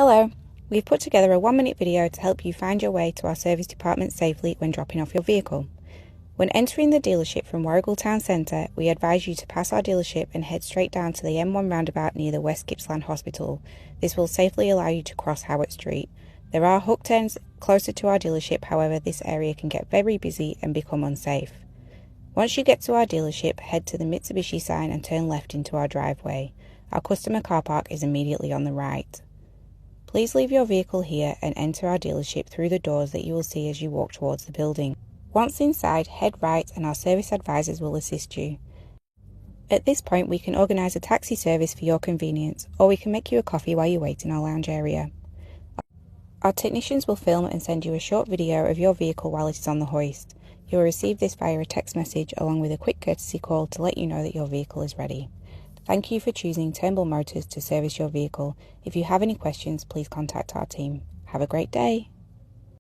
Hello, we've put together a 1-minute video to help you find your way to our service department safely when dropping off your vehicle. When entering the dealership from Warragul Town Centre, we advise you to pass our dealership and head straight down to the M1 roundabout near the West Gippsland Hospital. This will safely allow you to cross Howard Street. There are hook turns closer to our dealership, however this area can get very busy and become unsafe. Once you get to our dealership, head to the Mitsubishi sign and turn left into our driveway. Our customer car park is immediately on the right. Please leave your vehicle here and enter our dealership through the doors that you will see as you walk towards the building. Once inside, head right and our service advisors will assist you. At this point, we can organise a taxi service for your convenience, or we can make you a coffee while you wait in our lounge area. Our technicians will film and send you a short video of your vehicle while it is on the hoist. You will receive this via a text message along with a quick courtesy call to let you know that your vehicle is ready. Thank you for choosing Turnbull Motors to service your vehicle. If you have any questions, please contact our team. Have a great day.